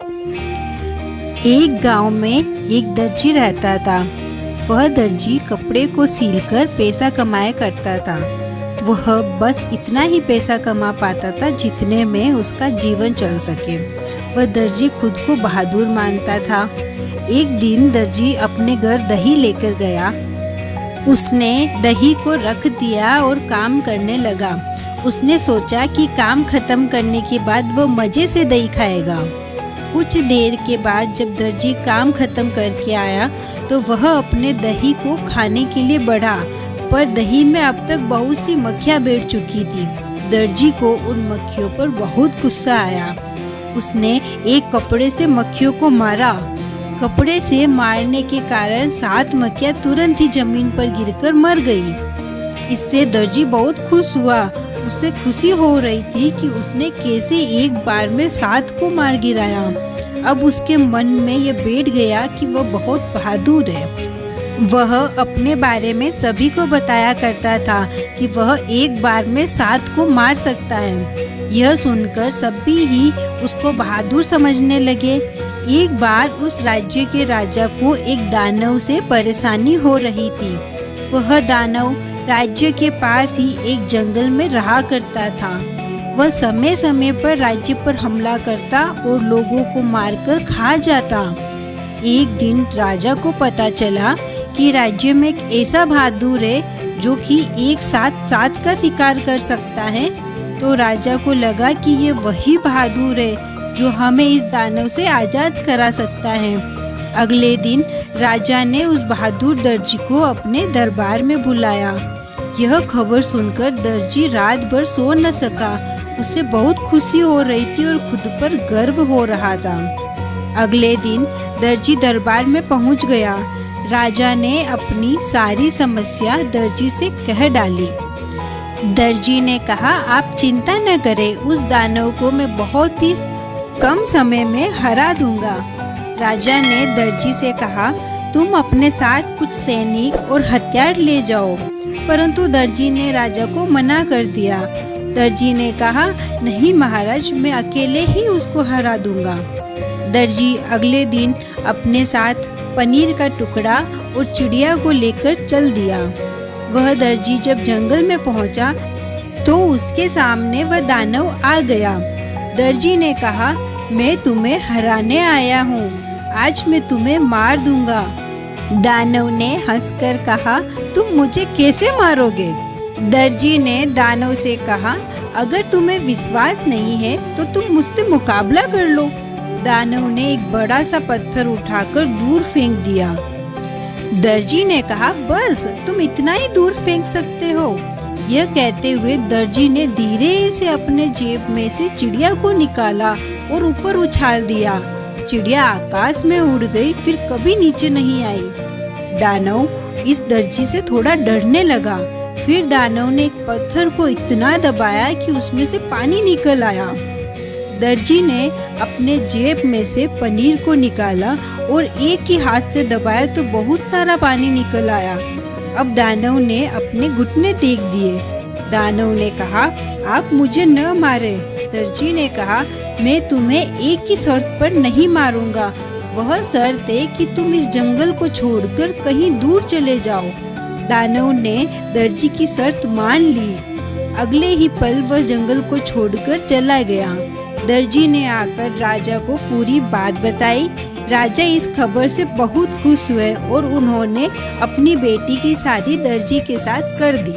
एक गांव में एक दर्जी रहता था। वह दर्जी कपड़े को सीलकर पैसा कमाया करता था। वह बस इतना ही पैसा कमा पाता था जितने में उसका जीवन चल सके। वह दर्जी खुद को बहादुर मानता था। एक दिन दर्जी अपने घर दही लेकर गया। उसने दही को रख दिया और काम करने लगा। उसने सोचा कि काम खत्म करने के बाद वो मजे से दही खाएगा। कुछ देर के बाद जब दर्जी काम खत्म करके आया तो वह अपने दही को खाने के लिए बढ़ा, पर दही में अब तक बहुत सी मक्खियाँ बैठ चुकी थी। दर्जी को उन मक्खियों पर बहुत गुस्सा आया। उसने एक कपड़े से मक्खियों को मारा। कपड़े से मारने के कारण 7 मक्खियाँ तुरंत ही जमीन पर गिरकर मर गई। इससे दर्जी बहुत खुश हुआ। उसे खुशी हो रही थी कि उसने कैसे एक बार में 7 को मार गिराया। अब उसके मन में ये बैठ गया कि वह बहुत बहादुर है। वह अपने बारे में सभी को बताया करता था कि वह एक बार में 7 को मार सकता है। यह सुनकर सभी ही उसको बहादुर समझने लगे। एक बार उस राज्य के राजा को एक दानव से परेशानी हो रही थी। वह दानव राज्य के पास ही एक जंगल में रहा करता था। वह समय समय पर राज्य पर हमला करता और लोगों को मारकर खा जाता। एक दिन राजा को पता चला कि राज्य में एक ऐसा बहादुर है जो कि एक साथ 7 का शिकार कर सकता है। तो राजा को लगा कि ये वही बहादुर है जो हमें इस दानव से आज़ाद करा सकता है। अगले दिन राजा ने उस बहादुर दर्जी को अपने दरबार में बुलाया। यह खबर सुनकर दर्जी रात भर सो न सका। उसे बहुत खुशी हो रही थी और खुद पर गर्व हो रहा था। अगले दिन दर्जी दरबार में पहुंच गया। राजा ने अपनी सारी समस्या दर्जी से कह डाली। दर्जी ने कहा, आप चिंता न करें, उस दानव को मैं बहुत ही कम समय में हरा दूंगा। राजा ने दर्जी से कहा, तुम अपने साथ कुछ सैनिक और हथियार ले जाओ। परंतु दर्जी ने राजा को मना कर दिया। दर्जी ने कहा, नहीं महाराज, मैं अकेले ही उसको हरा दूंगा। दर्जी अगले दिन अपने साथ पनीर का टुकड़ा और चिड़िया को लेकर चल दिया। वह दर्जी जब जंगल में पहुंचा तो उसके सामने वह दानव आ गया। दर्जी ने कहा, मैं तुम्हें हराने आया हूँ, आज मैं तुम्हें मार दूंगा। दानव ने हंसकर कहा, तुम मुझे कैसे मारोगे? दर्जी ने दानव से कहा, अगर तुम्हें विश्वास नहीं है तो तुम मुझसे मुकाबला कर लो। दानव ने एक बड़ा सा पत्थर उठाकर दूर फेंक दिया। दर्जी ने कहा, बस तुम इतना ही दूर फेंक सकते हो। यह कहते हुए दर्जी ने धीरे से अपने जेब में से चिड़िया को निकाला और ऊपर उछाल दिया। चिड़िया आकाश में उड़ गई, फिर कभी नीचे नहीं आई। दानव इस दर्जी से थोड़ा डरने लगा। फिर दानव ने एक पत्थर को इतना दबाया कि उसमें से पानी निकल आया। दर्जी ने अपने जेब में से पनीर को निकाला और एक ही हाथ से दबाया तो बहुत सारा पानी निकल आया। अब दानव ने अपने घुटने टेक दिए। दानव ने कहा, आप मुझे न मारे। दर्जी ने कहा, मैं तुम्हें एक ही शर्त पर नहीं मारूंगा। वह शर्त है कि तुम इस जंगल को छोड़कर कहीं दूर चले जाओ। दानव ने दर्जी की शर्त मान ली। अगले ही पल वह जंगल को छोड़कर चला गया। दर्जी ने आकर राजा को पूरी बात बताई। राजा इस खबर से बहुत खुश हुए और उन्होंने अपनी बेटी की शादी दर्जी के साथ कर दी।